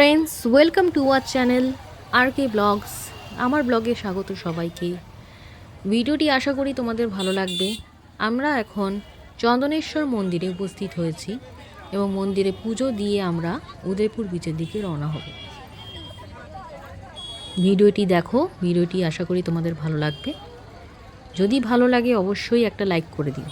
Friends, welcome to our channel R K blogs. আমার ব্লগে স্বাগত সবাইকে। ভিডিওটি আশা করি তোমাদের ভালো লাগবে। আমরা এখন চন্দনেশ্বর মন্দিরে উপস্থিত হয়েছি এবং মন্দিরে পুজো দিয়ে আমরা উদয়পুর বিচের দিকে রওনা হব। ভিডিওটি দেখো, ভিডিওটি আশা করি তোমাদের ভালো লাগবে। যদি ভালো লাগে অবশ্যই একটা লাইক করে দিও।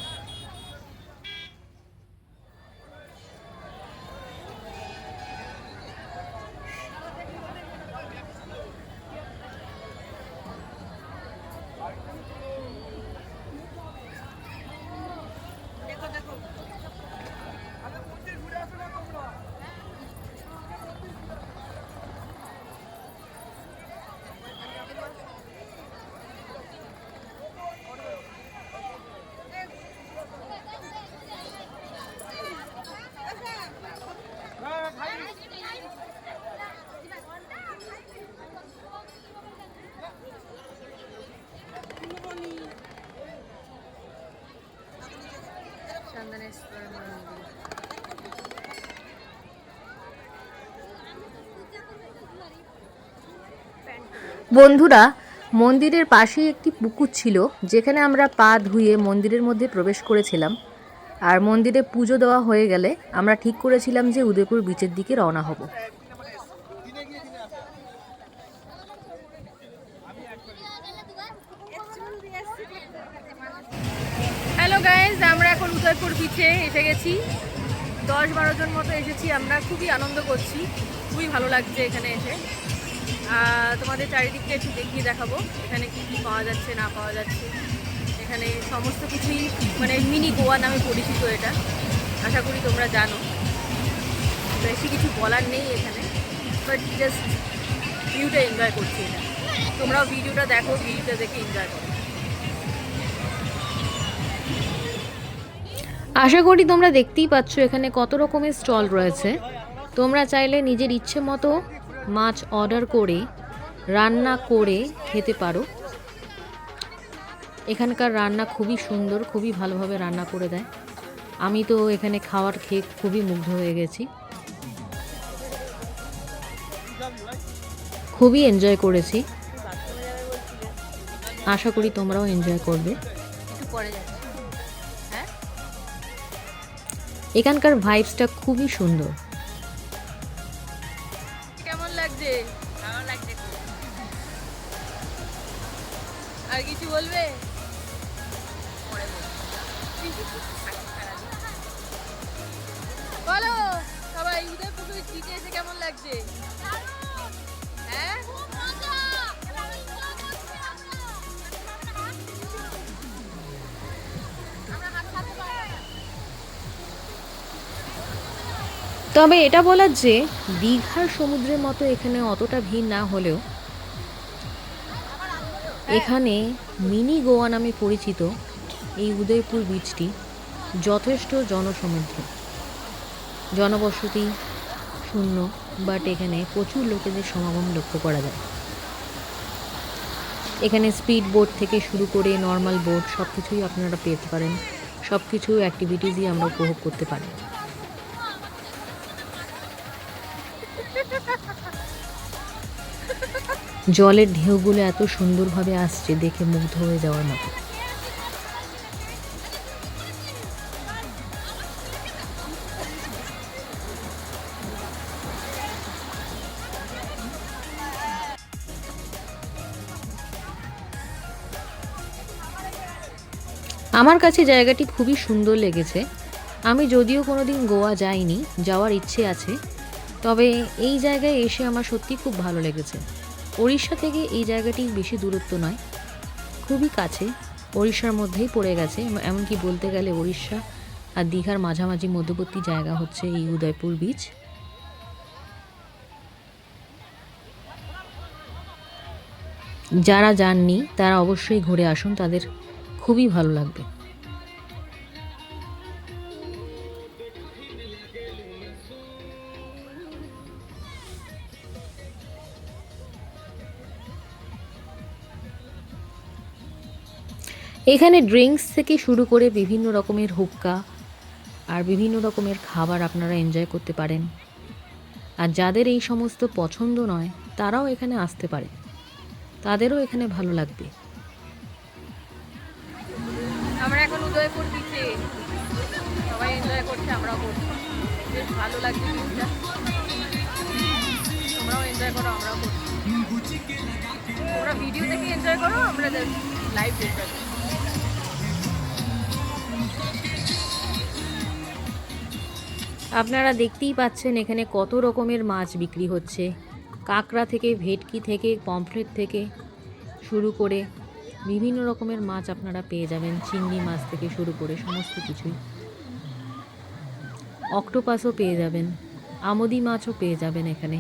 বন্ধুরা, মন্দিরের পাশেই একটি পুকুর ছিল যেখানে আমরা পা ধুয়ে মন্দিরের মধ্যে প্রবেশ করেছিলাম। আর মন্দিরে পুজো দেওয়া হয়ে গেলে আমরা ঠিক করেছিলাম যে উদয়পুর বিচের দিকে রওনা হব। হ্যালো গাইজ, আমরা এখন উদয়পুর বিচে এসে গেছি। 10-12 জন মতো এসেছি আমরা। খুবই আনন্দ করছি, খুবই ভালো লাগছে এখানে এসে। তোমাদের চারিদিকটা একটু দেখিয়ে দেখাবো এখানে কি কি পাওয়া যাচ্ছে না পাওয়া যাচ্ছে। এখানে সমস্ত কিছুই মানে মিনি গোয়া নামে পরিচিত। এটা আশা করি তোমরা জানো। বেশি কিছু বলার নেই এখানে, বাট জাস্ট ভিউটা এনজয় করছি। এটা তোমরাও ভিডিওটা দেখো, ভিডিওটা দেখে এনজয় করো। আশা করি তোমরা দেখতেই পাচ্ছ এখানে কত রকমের স্টল রয়েছে। তোমরা চাইলে নিজের ইচ্ছে মতো মাছ অর্ডার করে রান্না করে খেতে পারো। এখানকার রান্না খুবই সুন্দর, খুবই ভালোভাবে রান্না করে দেয়। আমি তো এখানে খাওয়ার খেয়ে খুবই মুগ্ধ হয়ে গেছি, খুবই এনজয় করেছি। আশা করি তোমরাও এনজয় করবে। এখানকার ভাইবসটা খুবই সুন্দর। কেমন লাগছে? ভালো লাগছে। আর কিছু বলবে? বলো সবাই, উদয়পুর বিচে এসে কেমন লাগছে? হ্যাঁ, তবে এটা বলার যে দীঘার সমুদ্রের মতো এখানে অতটা ভিড় না হলেও এখানে মিনি গোয়া নামে পরিচিত এই উদয়পুর বিচটি যথেষ্ট জনসমৃদ্ধ, জনবসতি শূন্য, বাট এখানে প্রচুর লোকেদের সমাগম লক্ষ্য করা যায়। এখানে স্পিড বোট থেকে শুরু করে নর্মাল বোট সব কিছুই আপনারা পেতে পারেন। সব কিছু অ্যাক্টিভিটিসই আমরা উপভোগ করতে পারি। জলের ঢেউগুলো এত সুন্দরভাবে আসছে, দেখে মুগ্ধ হয়ে যাওয়ার মতো। আমার কাছে জায়গাটি খুবই সুন্দর লেগেছে। আমি যদিও কোনোদিন গোয়া যাইনি, যাওয়ার ইচ্ছে আছে, তবে এই জায়গায় এসে আমার সত্যি খুব ভালো লেগেছে। ওড়িশা থেকে এই জায়গাটি বেশি দূরত্ব নয়, খুবই কাছে, ওড়িশার মধ্যেই পড়ে গেছে। এমনকি বলতে গেলে ওড়িশা আর দীঘার মাঝামাঝি মধ্যবর্তী জায়গা হচ্ছে এই উদয়পুর বিচ। যারা যাননি তারা অবশ্যই ঘুরে আসুন, তাদের খুবই ভালো লাগবে। এখানে ড্রিঙ্কস থেকে শুরু করে বিভিন্ন রকমের হুক্কা আর বিভিন্ন রকমের খাবার আপনারা এনজয় করতে পারেন। আর যাদের এই সমস্ত পছন্দ নয় তারাও এখানে আসতে পারে, তাদেরও এখানে ভালো লাগবে। আমরা এখন উদয়পুর বিচে, সবাই এনজয় করছে, আমরাও করছি, বেশ ভালো লাগছে বিচটা। তোমরাও এনজয় করো, আমরাও করছি। তোমরা ভিডিও দেখে এনজয় করো, আমরা লাইভ এনজয় করি। আপনারা দেখতেই পাচ্ছেন এখানে কত রকমের মাছ বিক্রি হচ্ছে। কাঁকড়া থেকে, ভেটকি থেকে, পমফ্রেট থেকে শুরু করে বিভিন্ন রকমের মাছ আপনারা পেয়ে যাবেন। চিংড়ি মাছ থেকে শুরু করে সমস্ত কিছুই, অক্টোপাসও পেয়ে যাবেন, আমোদি মাছও পেয়ে যাবেন। এখানে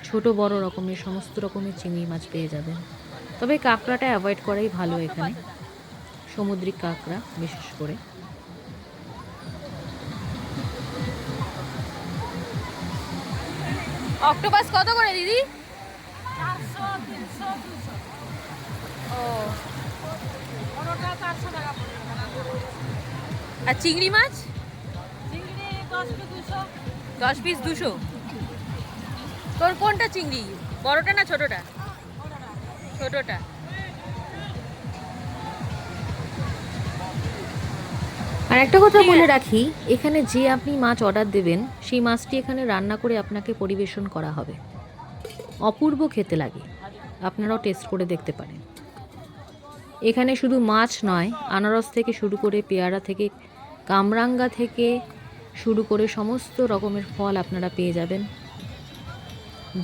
ছোট বড় রকমের সমস্ত রকমের চিংড়ি মাছ পেয়ে যাবেন। তবে কাঁকড়াটা অ্যাভয়েড করাই ভালো এখানে, সামুদ্রিক কাঁকড়া বিশেষ করে। অক্টোপাস কত করে দিদি? ও, আর চিংড়ি মাছ? 10 পিস 200। তোর কোনটা চিংড়ি, বড়টা না ছোটটা? ছোটটা। আর একটা কথা বলে রাখি, এখানে যে আপনি মাছ অর্ডার দেবেন সেই মাছটি এখানে রান্না করে আপনাকে পরিবেশন করা হবে। অপূর্ব খেতে লাগে, আপনারাও টেস্ট করে দেখতে পারেন। এখানে শুধু মাছ নয়, আনারস থেকে শুরু করে, পেয়ারা থেকে, কামরাঙ্গা থেকে শুরু করে সমস্ত রকমের ফল আপনারা পেয়ে যাবেন,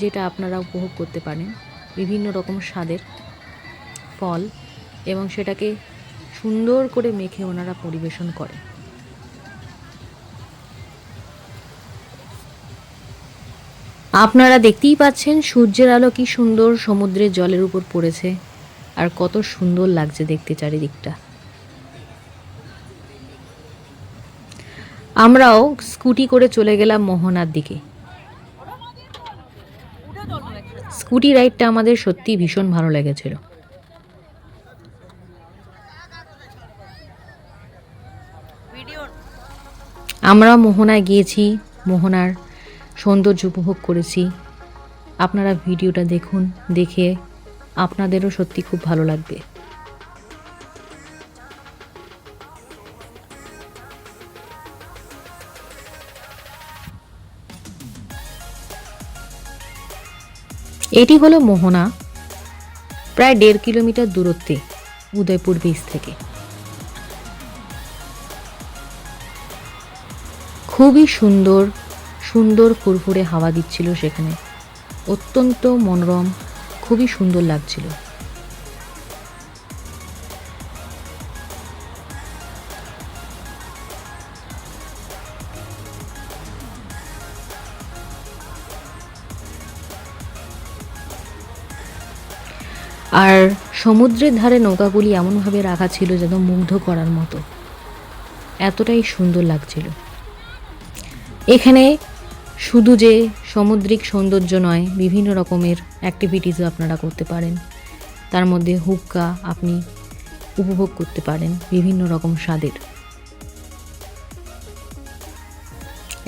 যেটা আপনারা উপভোগ করতে পারেন। বিভিন্ন রকম স্বাদের ফল, এবং সেটাকে সুন্দর করে মেখে ওনারা পরিবেশন করে। আপনারা দেখতেই পাচ্ছেন সূর্যের আলো কি সুন্দর সমুদ্রের জলের উপর পড়েছে, আর কত সুন্দর লাগছে দেখতে চারিদিকটা। আমরাও স্কুটি করে চলে গেলাম মোহনার দিকে। স্কুটি রাইডটা আমাদের সত্যি ভীষণ ভালো লেগেছিল। আমরা মোহনায় গিয়েছি, মোহনার সৌন্দর্য উপভোগ করেছি। আপনারা ভিডিওটা দেখুন, দেখে আপনাদেরও সত্যি খুব ভালো লাগবে। এটি হলো মোহনা, প্রায় 1.5 কিলোমিটার দূরত্বে উদয়পুর বিচ থেকে। খুবই সুন্দর সুন্দর ফুরফুরে হাওয়া দিচ্ছিল সেখানে, অত্যন্ত মনোরম, খুবই সুন্দর লাগছিল। আর সমুদ্রের ধারে নৌকাগুলি এমনভাবে রাখা ছিল যেন মুগ্ধ করার মতো, এতটাই সুন্দর লাগছিল। এখানে শুধু যে সামুদ্রিক সৌন্দর্য নয়, বিভিন্ন রকমের অ্যাক্টিভিটিসও আপনারা করতে পারেন। তার মধ্যে হুক্কা আপনি উপভোগ করতে পারেন বিভিন্ন রকম স্বাদের,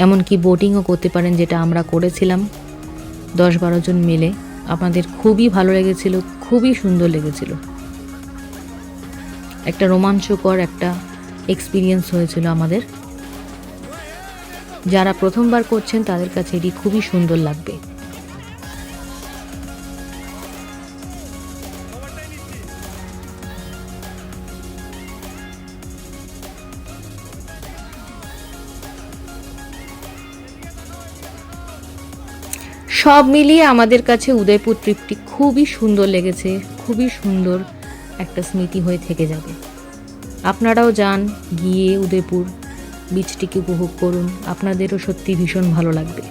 এমনকি বোটিংও করতে পারেন, যেটা আমরা করেছিলাম 10-12 জন মিলে। আপনাদের খুবই ভালো লেগেছিল, খুবই সুন্দর লেগেছিল, একটা রোমাঞ্চকর একটা এক্সপিরিয়েন্স হয়েছিল আমাদের। যারা প্রথমবার করছেন তাদের কাছে এটি খুবই সুন্দর লাগবে। সব মিলিয়ে আমাদের কাছে উদয়পুর ট্রিপটি খুবই সুন্দর লেগেছে, খুবই সুন্দর একটা স্মৃতি হয়ে থেকে যাবে। আপনারাও যান, গিয়ে উদয়পুর বিচটিকে উপভোগ করুন, আপনাদেরও সত্যি ভীষণ ভালো লাগবে।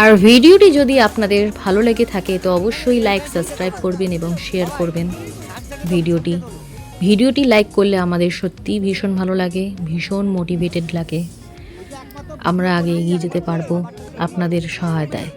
আর ভিডিওটি যদি আপনাদের ভালো লেগে থাকে তো অবশ্যই লাইক, সাবস্ক্রাইব করবেন এবং শেয়ার করবেন ভিডিওটি লাইক করলে আমাদের সত্যি ভীষণ ভালো লাগে, ভীষণ মোটিভেটেড লাগে। আমরা আগে এগিয়ে যেতে পারবো আপনাদের সহায়তায়।